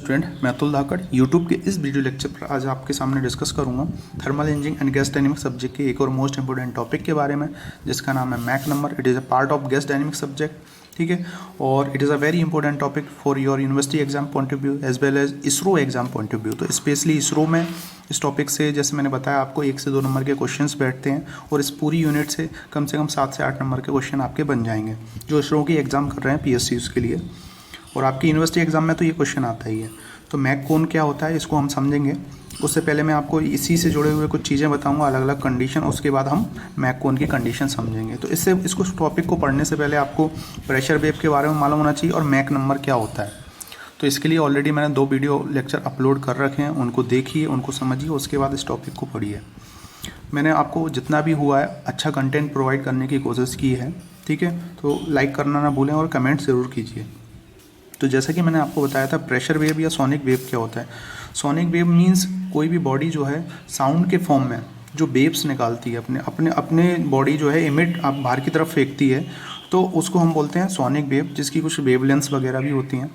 Student, मैं अतुल धाकड़ YouTube के इस वीडियो लेक्चर पर आज आपके सामने डिस्कस करूंगा thermal engineering and gas dynamics subject के एक और मोस्ट इंपोर्टेंट टॉपिक के बारे में, जिसका नाम है Mach number. It is a part of gas dynamics subject, ठीक है। और it is a very important topic for your university exam point of view as well as ISRO exam point of view. तो स्पेशली इसरो में इस topic से, जैसे मैंने बताया आपको, 1 से 2 नंबर के क्वेश्चंस बैठते हैं और इस पूरी यूनिट से कम 7 से 8 नंबर के क्वेश्चन आपके बन जाएंगे जो इसरो की एग्ज़ाम कर रहे हैं PSC के लिए। और आपकी यूनिवर्सिटी एग्जाम में तो ये क्वेश्चन आता ही है। तो मैक कौन क्या होता है इसको हम समझेंगे। उससे पहले मैं आपको इसी से जुड़े हुए कुछ चीज़ें बताऊंगा, अलग अलग कंडीशन, उसके बाद हम मैक कौन की कंडीशन समझेंगे। तो इसको टॉपिक को पढ़ने से पहले आपको प्रेशर वेव के बारे में मालूम होना चाहिए और मैक नंबर क्या होता है। तो इसके लिए ऑलरेडी मैंने 2 वीडियो लेक्चर अपलोड कर रखे हैं, उनको देखिए, उनको समझिए, उसके बाद इस टॉपिक को पढ़िए। मैंने आपको जितना भी हुआ है अच्छा कंटेंट प्रोवाइड करने की कोशिश की है, ठीक है। तो लाइक करना ना भूलें और कमेंट ज़रूर कीजिए। तो जैसा कि मैंने आपको बताया था, प्रेशर वेव या सोनिक वेव क्या होता है। सोनिक वेव मींस कोई भी बॉडी जो है साउंड के फॉर्म में जो वेव्स निकालती है, अपने बॉडी जो है इमिट आप बाहर की तरफ फेंकती है, तो उसको हम बोलते हैं सोनिक वेव, जिसकी कुछ वेवलेंथ्स वगैरह भी होती हैं,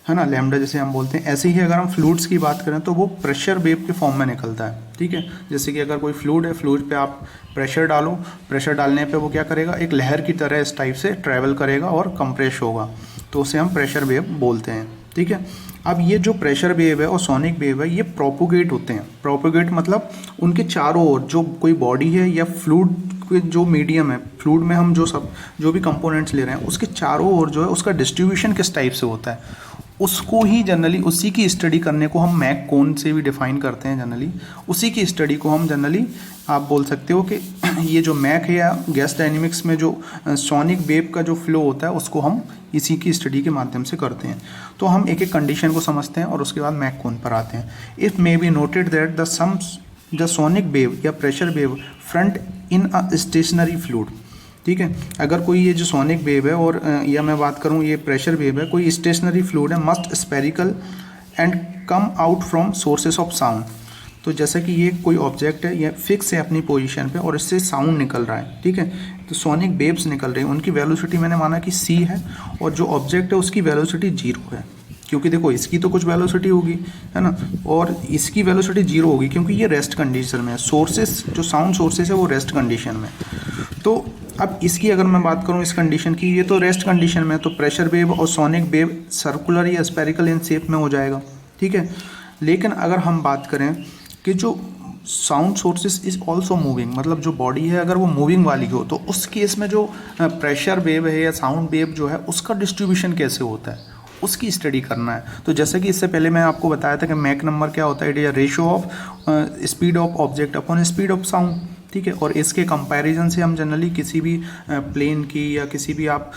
है ना, लैम्डा जिसे हम बोलते हैं। ऐसे ही अगर हम फ्लूइड्स की बात करें तो वो प्रेशर वेव के फॉर्म में निकलता है, ठीक है। जैसे कि अगर कोई फ्लूइड है, फ्लूइड पे आप प्रेशर डालो, प्रेशर डालने पे वो क्या करेगा, एक लहर की तरह इस टाइप से ट्रैवल करेगा और कंप्रेस होगा, तो उसे हम प्रेशर वेव बोलते हैं, ठीक है। अब ये जो प्रेशर वेव है और सोनिक वेव है, ये प्रोपोगेट होते हैं। प्रोपोगेट मतलब उनके चारों ओर जो कोई बॉडी है या फ्लूइड जो मीडियम है, फ्लूइड में हम जो भी कंपोनेंट्स ले रहे हैं, उसके चारों ओर जो है उसका डिस्ट्रीब्यूशन किस टाइप से होता है, उसको ही जनरली, उसी की स्टडी करने को हम मैक कौन से भी डिफाइन करते हैं। जनरली उसी की स्टडी को हम जनरली आप बोल सकते हो कि ये जो मैक है या गैस डायनेमिक्स में जो सोनिक वेव का जो फ्लो होता है, उसको हम इसी की स्टडी के माध्यम से करते हैं। तो हम एक एक कंडीशन को समझते हैं और उसके बाद मैक कौन पर आते हैं। If may be noted that the sonic wave या pressure wave front in a stationary fluid, ठीक है। अगर कोई ये जो सोनिक वेव है और या मैं बात करूँ ये प्रेशर वेव है, कोई स्टेशनरी फ्लूइड है, must spherical and come out from sources of sound. तो जैसा कि ये कोई ऑब्जेक्ट है, ये फिक्स है अपनी पोजीशन पे और इससे साउंड निकल रहा है, ठीक है। तो सोनिक वेव्स निकल रही हैं, उनकी वेलोसिटी मैंने माना कि c है और जो ऑब्जेक्ट है उसकी वेलोसिटी 0 है, क्योंकि देखो इसकी तो कुछ वेलोसिटी होगी, है ना, और इसकी वेलोसिटी 0 होगी क्योंकि ये रेस्ट कंडीशन में है। सोर्सेस जो साउंड सोर्सेस है वो रेस्ट कंडीशन में। तो अब इसकी अगर मैं बात करूं इस कंडीशन की, ये तो रेस्ट कंडीशन में है, तो प्रेशर वेव और सोनिक वेव सर्कुलर या स्पेरिकल इन शेप में हो जाएगा, ठीक है। लेकिन अगर हम बात करें कि जो sound sources is also moving, मतलब जो बॉडी है अगर वो मूविंग वाली हो, तो उस केस में जो प्रेशर वेव है या साउंड वेव जो है उसका डिस्ट्रीब्यूशन कैसे होता है, उसकी स्टडी करना है। तो जैसे कि इससे पहले मैं आपको बताया था कि मैक नंबर क्या होता है, it is a ratio of speed of object upon speed of sound, ठीक है। और इसके कंपैरिजन से हम जनरली किसी भी प्लेन की या किसी भी आप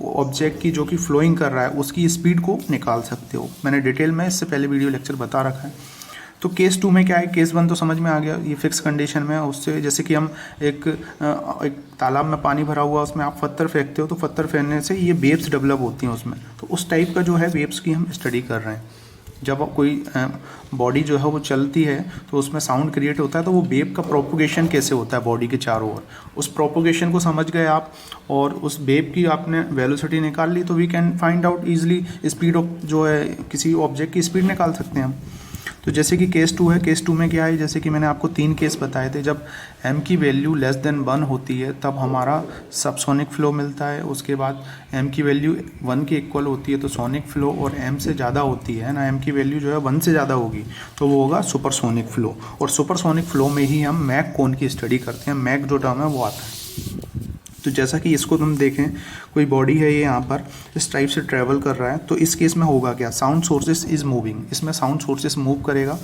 ऑब्जेक्ट की जो कि फ्लोइंग कर रहा है उसकी स्पीड को निकाल सकते हो। मैंने डिटेल में इससे पहले वीडियो लेक्चर बता रखा है। तो केस 2 में क्या है, केस 1 तो समझ में आ गया, ये फिक्स कंडीशन में है। उससे जैसे कि हम एक तालाब में पानी भरा हुआ, उसमें आप पत्थर फेंकते हो, तो पत्थर फेंकने से ये वेव्स डेवलप होती हैं उसमें, तो उस टाइप का जो है वेव्स की हम स्टडी कर रहे हैं। जब कोई बॉडी जो है वो चलती है तो उसमें साउंड क्रिएट होता है, तो वो वेव का प्रोपोगेशन कैसे होता है बॉडी के चारों ओर, उस प्रोपोगेशन को समझ गए आप और उस वेव की आपने वेलोसिटी निकाल ली, तो we can find out easily speed of जो है किसी ऑब्जेक्ट की स्पीड निकाल सकते हैं हम। तो जैसे कि केस 2 है, केस 2 में क्या है, जैसे कि मैंने आपको 3 केस बताए थे। जब m की वैल्यू लेस देन 1 होती है तब हमारा सबसोनिक फ्लो मिलता है। उसके बाद m की वैल्यू 1 के इक्वल होती है तो सोनिक फ्लो, और m से ज़्यादा होती है ना, m की वैल्यू जो है 1 से ज़्यादा होगी तो वो होगा सुपरसोनिक फ्लो। और सुपरसोनिक फ्लो में ही हम मैक कौन की स्टडी करते हैं, मैक जो टर्म है वो आता है। तो जैसा कि इसको तुम देखें, कोई बॉडी है ये यहाँ पर इस टाइप से ट्रैवल कर रहा है, तो इस केस में होगा क्या, साउंड सोर्सेस इज मूविंग, इसमें साउंड सोर्सेस मूव करेगा।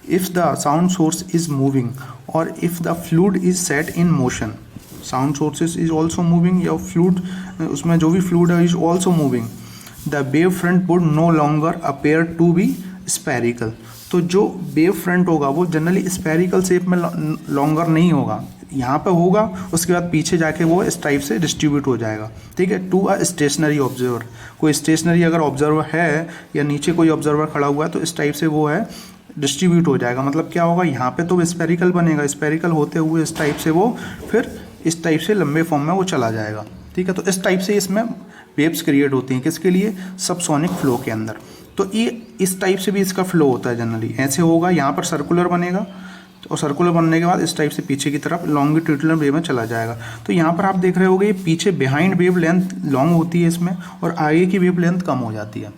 If the sound source is moving और if the fluid is set in motion, sound sources is also moving या फ्लूइड, उसमें जो भी फ्लूइड है is also moving, the wave front would no longer appear to be spherical. तो जो wave front होगा वो जनरली स्पेरिकल शेप में लॉन्गर नहीं होगा, यहाँ पे होगा, उसके बाद पीछे जाके वो इस टाइप से डिस्ट्रीब्यूट हो जाएगा, ठीक है, टू अ स्टेशनरी ऑब्जर्वर। कोई स्टेशनरी अगर ऑब्जर्वर है या नीचे कोई ऑब्जर्वर खड़ा हुआ है तो इस टाइप से वो है डिस्ट्रीब्यूट हो जाएगा। मतलब क्या होगा, यहाँ पे तो स्पेरिकल बनेगा, स्पेरिकल होते हुए इस टाइप से वो फिर इस टाइप से लंबे फॉर्म में वो चला जाएगा, ठीक है। तो इस टाइप से इसमें वेव्स क्रिएट होती हैं, किसके लिए, सबसोनिक फ्लो के अंदर। तो ये इस टाइप से भी इसका फ्लो होता है जनरली, ऐसे होगा, यहाँ पर सर्कुलर बनेगा और सर्कुलर बनने के बाद इस टाइप से पीछे की तरफ लॉन्गिट्यूडिनल वेव में चला जाएगा। तो यहाँ पर आप देख रहे होगे ये पीछे बिहाइंड वेव लेंथ लॉन्ग होती है इसमें और आगे की वेव लेंथ कम हो जाती है,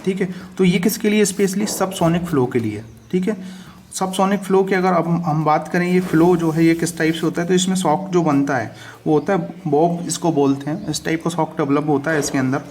ठीक है। तो ये किसके लिए, स्पेशली सबसोनिक फ्लो के लिए, ठीक है। सबसोनिक फ्लो की अगर अब हम बात करें, ये फ्लो जो है ये किस टाइप से होता है, तो इसमें शॉक जो बनता है वो होता है बॉब, इसको बोलते हैं, इस टाइप का शॉक डेवलप होता है इसके अंदर।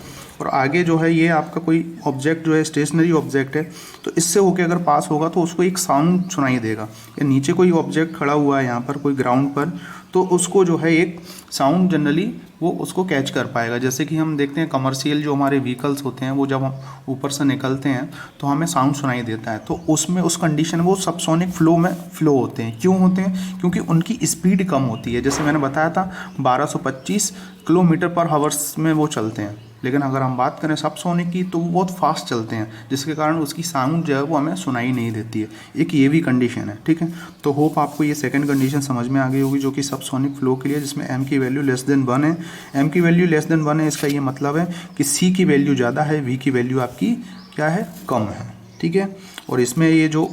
और आगे जो है ये आपका कोई ऑब्जेक्ट जो है स्टेशनरी ऑब्जेक्ट है, तो इससे होके अगर पास होगा तो उसको एक साउंड सुनाई देगा। या नीचे कोई ऑब्जेक्ट खड़ा हुआ है यहाँ पर कोई ग्राउंड पर, तो उसको जो है एक साउंड जनरली वो उसको कैच कर पाएगा। जैसे कि हम देखते हैं कमर्शियल जो हमारे व्हीकल्स होते हैं वो जब हम ऊपर से निकलते हैं तो हमें साउंड सुनाई देता है, तो उसमें उस कंडीशन में वो सबसोनिक फ्लो में फ्लो होते हैं। क्यों होते हैं? क्योंकि उनकी स्पीड कम होती है। जैसे मैंने बताया था 1225 किलोमीटर पर हावर्स में वो चलते हैं, लेकिन अगर हम बात करें सबसोनिक की तो वो बहुत फास्ट चलते हैं, जिसके कारण उसकी साउंड जो है वो हमें सुनाई नहीं देती है। एक ये भी कंडीशन है, ठीक है। तो होप आपको ये सेकंड कंडीशन समझ में आ गई होगी, जो कि सबसोनिक फ्लो के लिए, जिसमें m की वैल्यू लेस देन 1 है। m की वैल्यू लेस देन 1 है, इसका ये मतलब है कि c की वैल्यू ज़्यादा है, v की वैल्यू आपकी क्या है, कम है, ठीक है। और इसमें ये जो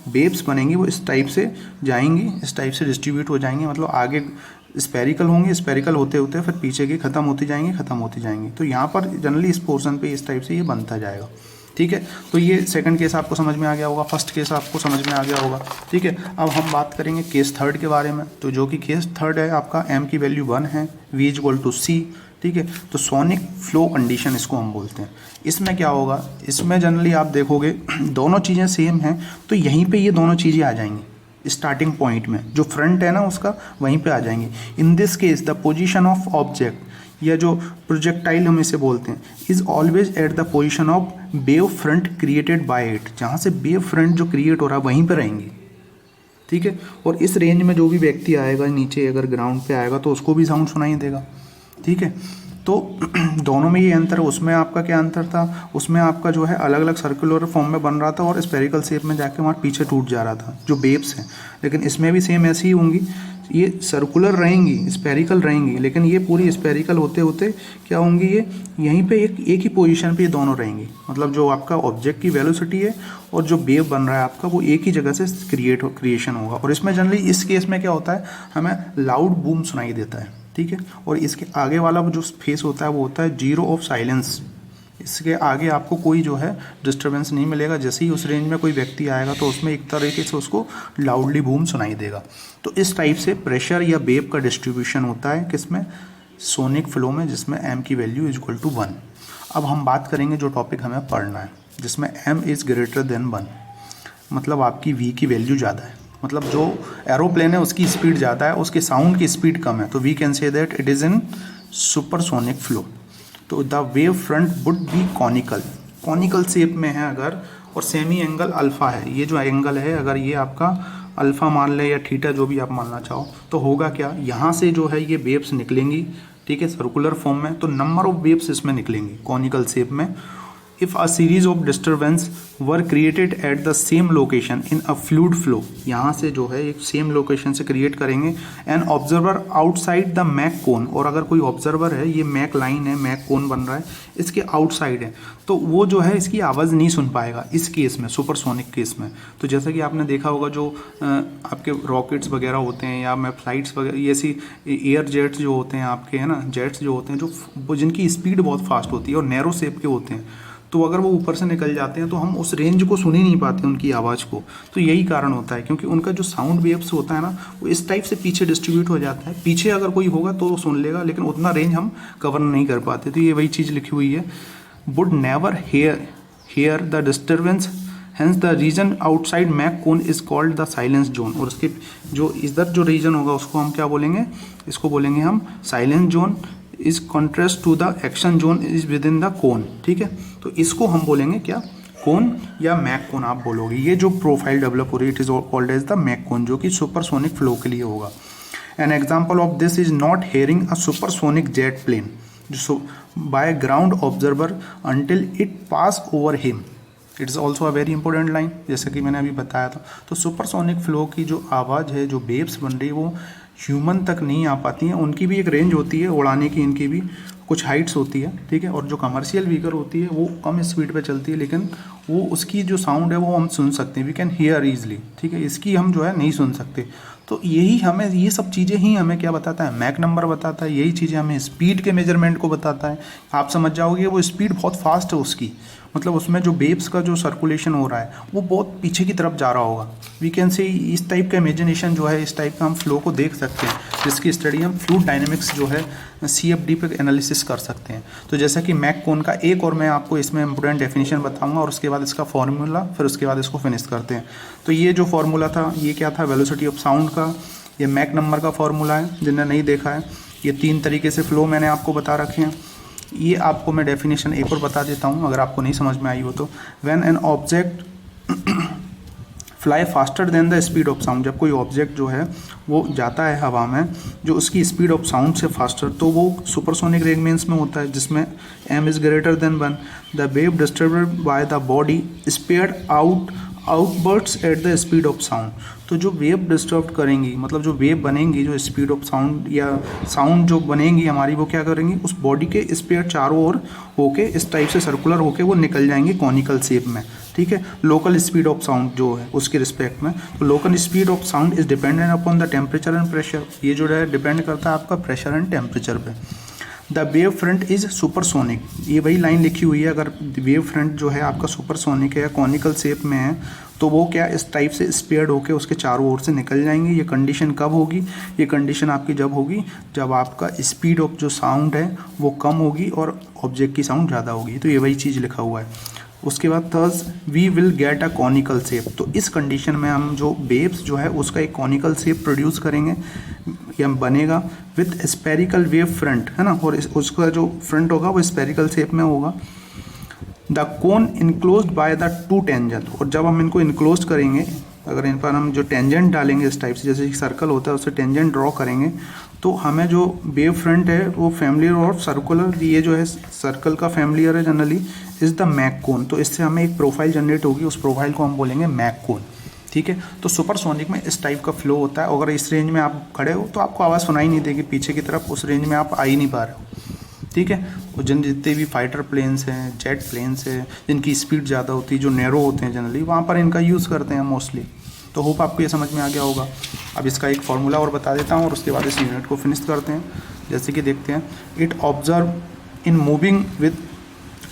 वेव्स बनेंगी वो इस टाइप से जाएंगी, इस टाइप से डिस्ट्रीब्यूट हो जाएंगी, मतलब आगे स्पेरिकल होंगे, स्पेरिकल होते होते फिर पीछे की खत्म होती जाएंगी। तो यहाँ पर जनरली इस पोर्शन पे इस टाइप से ये बनता जाएगा, ठीक है। तो ये सेकंड केस आपको समझ में आ गया होगा, फर्स्ट केस आपको समझ में आ गया होगा, ठीक है। अब हम बात करेंगे केस थर्ड के बारे में। तो जो कि केस थर्ड है आपका, m की वैल्यू 1 है, v = c, ठीक है। तो सोनिक फ्लो कंडीशन इसको हम बोलते हैं। इसमें क्या होगा, इसमें जनरली आप देखोगे दोनों चीज़ें सेम हैं, तो यहीं पे ये दोनों चीज़ें आ जाएंगी स्टार्टिंग पॉइंट में, जो फ्रंट है ना उसका वहीं पे आ जाएंगे। In this case the position of object, या जो प्रोजेक्टाइल हम इसे बोलते हैं, is always at the position of wave front created by it. जहाँ से वेव फ्रंट जो क्रिएट हो रहा है वहीं पे रहेंगी, ठीक है। और इस रेंज में जो भी व्यक्ति आएगा नीचे, अगर ग्राउंड पे आएगा तो उसको भी साउंड सुनाई देगा, ठीक है। तो दोनों में ये अंतर है। उसमें आपका क्या अंतर था, उसमें आपका जो है अलग अलग सर्कुलर फॉर्म में बन रहा था और स्पेरिकल शेप में जाके वहाँ पीछे टूट जा रहा था जो वेव्स हैं। लेकिन इसमें भी सेम ऐसी ही होंगी, ये सर्कुलर रहेंगी, स्पेरिकल रहेंगी, लेकिन ये पूरी स्पेरिकल होते होते क्या होंगी, ये यहीं पे एक ही पोजीशन पे ये दोनों रहेंगी। मतलब जो आपका ऑब्जेक्ट की वेलोसिटी है और जो वेव बन रहा है आपका, वो एक ही जगह से क्रिएशन होगा। और इसमें जनरली इस केस में क्या होता है, हमें लाउड बूम सुनाई देता है, ठीक है। और इसके आगे वाला जो फेस होता है वो होता है 0 ऑफ साइलेंस। इसके आगे आपको कोई जो है डिस्टर्बेंस नहीं मिलेगा। जैसे ही उस रेंज में कोई व्यक्ति आएगा तो उसमें एक तरीके से उसको लाउडली बूम सुनाई देगा। तो इस टाइप से प्रेशर या वेव का डिस्ट्रीब्यूशन होता है किसमें, सोनिक फ्लो में, जिसमें m की वैल्यू = 1। अब हम बात करेंगे जो टॉपिक हमें पढ़ना है, जिसमें m इज़ ग्रेटर देन 1, मतलब आपकी v की वैल्यू ज़्यादा है, मतलब जो एरोप्लेन है उसकी स्पीड ज़्यादा है, उसके साउंड की स्पीड कम है, तो we can say that it is in supersonic flow. तो the wave front would be conical shape में है अगर, और सेमी एंगल अल्फ़ा है, ये जो एंगल है अगर ये आपका अल्फ़ा मान ले या थीटा जो भी आप मानना चाहो, तो होगा क्या, यहाँ से जो है ये वेव्स निकलेंगी, ठीक है, सर्कुलर फॉर्म में। तो नंबर ऑफ वेव्स इसमें निकलेंगी कॉनिकल शेप में। If a series of disturbance were created at the same location in a fluid flow, यहाँ से जो है एक सेम लोकेशन से क्रिएट करेंगे। An observer outside the Mach cone, और अगर कोई ऑब्जर्वर है, ये मैक लाइन है, मैक कोन बन रहा है, इसके आउटसाइड है, तो वो जो है इसकी आवाज़ नहीं सुन पाएगा इस केस में, सुपरसोनिक केस में। तो जैसा कि आपने देखा होगा जो आपके रॉकेट्स वगैरह होते हैं या फ्लाइट्स वगैरह, ये ऐसी एयर जेट्स जो होते हैं आपके, है ना, जेट्स जो होते हैं जो जिनकी स्पीड बहुत फास्ट होती है और नैरो शेप के होते हैं, तो अगर वो ऊपर से निकल जाते हैं तो हम उस रेंज को सुन ही नहीं पाते उनकी आवाज़ को। तो यही कारण होता है, क्योंकि उनका जो साउंड वेव्स होता है ना, वो इस टाइप से पीछे डिस्ट्रीब्यूट हो जाता है। पीछे अगर कोई होगा तो वो सुन लेगा, लेकिन उतना रेंज हम कवर नहीं कर पाते। तो ये वही चीज़ लिखी हुई है, would never hear the disturbance, hence the region outside Mach cone is called the silence zone. और उसके जो इधर जो रीजन होगा उसको हम क्या बोलेंगे, इसको बोलेंगे हम silence zone. Is contrast to the action zone is within the cone, ठीक है। तो इसको हम बोलेंगे क्या, कोन या मैक कोन आप बोलोगे। ये जो प्रोफाइल डेवलप हो रही है it is called as the Mach cone, जो कि सुपरसोनिक फ्लो के लिए होगा। An example of this is not hearing a supersonic jet plane by ground observer until it pass over him. It is also a very important line, जैसे कि मैंने अभी बताया था। तो सुपरसोनिक फ्लो की जो आवाज़ है, जो वेव्स बन रही है, वो ह्यूमन तक नहीं आ पाती हैं, उनकी भी एक रेंज होती है उड़ाने की, इनकी भी कुछ हाइट्स होती है, ठीक है, और जो कमर्शियल व्हीकल होती है वो कम स्पीड पे चलती है, लेकिन वो उसकी जो साउंड है वो हम सुन सकते हैं, वी कैन हियर ईजिली, ठीक है, इसकी हम जो है नहीं सुन सकते। तो यही हमें, ये सब चीज़ें ही हमें क्या बताता है, मैक नंबर बताता है, यही चीज़ें हमें स्पीड के मेजरमेंट को बताता है। आप समझ जाओगे वो स्पीड बहुत फास्ट है उसकी, मतलब उसमें जो वेव्स का जो सर्कुलेशन हो रहा है वो बहुत पीछे की तरफ जा रहा होगा। वी कैन से इस टाइप का इमेजिनेशन जो है, इस टाइप का हम फ्लो को देख सकते हैं, जिसकी स्टडी हम फ्लूइड डायनेमिक्स जो है CFD पे एनालिसिस कर सकते हैं। तो जैसा कि मैक कोन का एक और मैं आपको इसमें इंपोर्टेंट डेफिनेशन बताऊंगा और उसके बाद इसका फॉर्मूला, फिर उसके बाद इसको फिनिश करते हैं। तो ये जो फॉर्मूला था ये क्या था, वेलोसिटी ऑफ साउंड का, ये मैक नंबर का फॉर्मूला है, जिन्हें नहीं देखा है। ये 3 तरीके से फ्लो मैंने आपको बता रखे हैं। ये आपको मैं डेफिनेशन एक और बता देता हूँ अगर आपको नहीं समझ में आई हो तो। When an object fly faster than the speed of sound, जब कोई ऑब्जेक्ट जो है वो जाता है हवा में जो उसकी स्पीड ऑफ साउंड से फास्टर, तो वो सुपरसोनिक रेंज में होता है, जिसमें m is greater than 1। The wave disturbed by the body spread outwards at the speed of sound. तो जो वेव डिस्टर्ब करेंगी, मतलब जो वेव बनेंगी, जो स्पीड ऑफ साउंड या साउंड जो बनेंगी हमारी, वो क्या करेंगी, उस बॉडी के स्पेयर चारों ओर होके इस टाइप से सर्कुलर होके वो निकल जाएंगे कॉनिकल शेप में, ठीक है, लोकल स्पीड ऑफ साउंड जो है उसके रिस्पेक्ट में। तो local speed of sound is dependent upon the temperature and pressure, ये जो है डिपेंड करता है आपका प्रेशर एंड टेम्परेचर पे। The wave front is supersonic, ये वही लाइन लिखी हुई है, अगर वेव फ्रंट जो है आपका सुपरसोनिक है या कॉनिकल शेप में है तो वो क्या इस टाइप से स्पेयर्ड होके उसके चारों ओर से निकल जाएंगे। ये कंडीशन कब होगी, ये कंडीशन आपकी जब होगी जब आपका स्पीड ऑफ जो साउंड है वो कम होगी और ऑब्जेक्ट की साउंड ज़्यादा होगी। तो ये वही चीज़ लिखा हुआ है। उसके बाद thus we will get a conical shape, तो इस कंडीशन में हम जो वेव्स जो है उसका एक कॉनिकल शेप प्रोड्यूस करेंगे या बनेगा विथ स्पेरिकल वेव फ्रंट, है ना, और उसका जो फ्रंट होगा वो स्पेरिकल शेप में होगा। The cone enclosed by the 2 tangent, और जब हम इनको इनक्लोज करेंगे, अगर इन पर हम जो टेंजेंट डालेंगे इस टाइप से, जैसे कि सर्कल होता है उससे टेंजेंट ड्रॉ करेंगे, तो हमें जो वेव फ्रंट है वो फैमिलियर और सर्कुलर, ये जो है सर्कल का फैमिलियर है जनरली, इज़ द मैक कोन। तो इससे हमें एक प्रोफाइल जनरेट होगी, उस प्रोफाइल को हम बोलेंगे मैक कोन, ठीक है। तो सुपरसोनिक में इस टाइप का फ्लो होता है। अगर इस रेंज में आप खड़े हो तो आपको आवाज़ सुनाई नहीं देगी पीछे की तरफ, उस रेंज में आप आ ही नहीं पा रहे हो, ठीक है। और जितने भी फाइटर प्लेन्स हैं, जेट प्लेन्स हैं, जिनकी स्पीड ज़्यादा होती है, जो नैरो होते हैं जनरली, वहाँ पर इनका यूज़ करते हैं मोस्टली। तो होप आपको ये समझ में आ गया होगा। अब इसका एक फार्मूला और बता देता हूँ और उसके बाद इस यूनिट को फिनिश करते हैं। जैसे कि देखते हैं, it observe in moving with,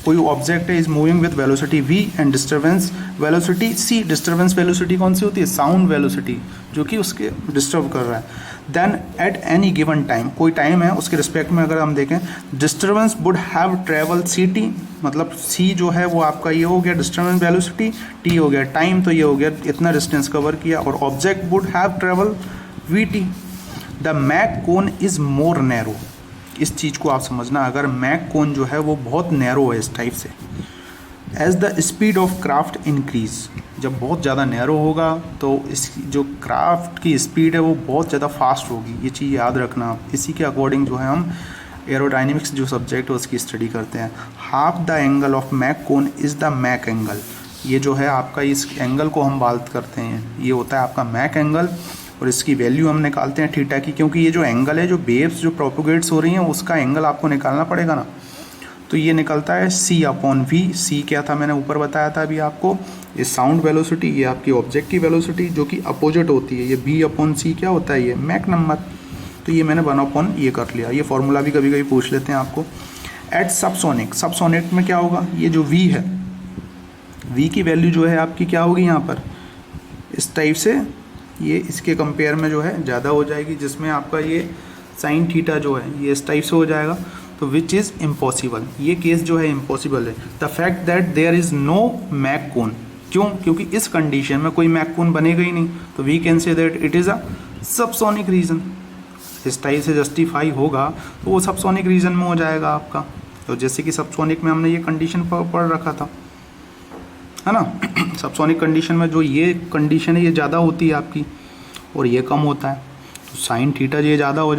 कोई ऑब्जेक्ट है is moving with velocity v and disturbance velocity c। Disturbance velocity कौन सी होती है, साउंड वेलोसिटी, जो कि उसके डिस्टर्ब कर रहा है। Then at any given time, कोई टाइम है उसके रिस्पेक्ट में अगर हम देखें, disturbance would have travel ct, मतलब c जो है वो आपका ये हो गया डिस्टर्बेंस वेलोसिटी, t हो गया टाइम, तो ये हो गया इतना डिस्टेंस कवर किया, और object would have travel vt। The Mach cone is more narrow, इस चीज़ को आप समझना, अगर मैक कोन जो है वो बहुत नैरो है इस टाइप से। As the speed of craft increase, जब बहुत ज़्यादा नैरो होगा तो इस जो क्राफ्ट की स्पीड है वो बहुत ज़्यादा फास्ट होगी, ये चीज़ याद रखना आप। इसी के अकॉर्डिंग जो है हम एरोडाइनमिक्स जो सब्जेक्ट है उसकी स्टडी करते हैं। Half the angle of Mach cone is the Mach angle, ये जो है आपका इस एंगल को हम बात करते हैं, ये होता है आपका मैक एंगल, और इसकी वैल्यू हम निकालते हैं थीटा की, क्योंकि ये जो एंगल है, जो वेव्स जो प्रोपोगेट्स हो रही हैं उसका एंगल आपको निकालना पड़ेगा ना। तो ये निकलता है c/v। c क्या था मैंने ऊपर बताया था अभी आपको, ये साउंड वेलोसिटी, ये आपकी ऑब्जेक्ट की वेलोसिटी जो कि अपोजिट होती है, ये v/c क्या होता है, ये मैक नंबर। तो ये मैंने 1/, ये कर लिया। ये फॉर्मूला भी कभी कभी पूछ लेते हैं आपको। एट सबसोनिक, सबसोनिक में क्या होगा, ये जो v है, v की वैल्यू जो है आपकी क्या होगी यहाँ पर, इस टाइप से, ये इसके कंपेयर में जो है ज़्यादा हो जाएगी, जिसमें आपका ये साइन थीटा जो है ये इस टाइप से हो जाएगा। तो विच इज़ इम्पॉसिबल, ये केस जो है इम्पॉसिबल है। The fact that there is no Mach cone, क्यों, क्योंकि इस कंडीशन में कोई मैक कोन बनेगा ही नहीं। तो we can say that it is a subsonic region, इस टाइप से जस्टिफाई होगा तो वो सबसोनिक रीजन में हो जाएगा आपका। तो जैसे कि सबसोनिक में हमने ये कंडीशन पढ़ रखा था, है ना। सबसोनिक कंडीशन में जो ये कंडीशन है ये ज़्यादा होती है आपकी और ये कम होता है, तो साइन थीटा ये ज़्यादा हो जाए।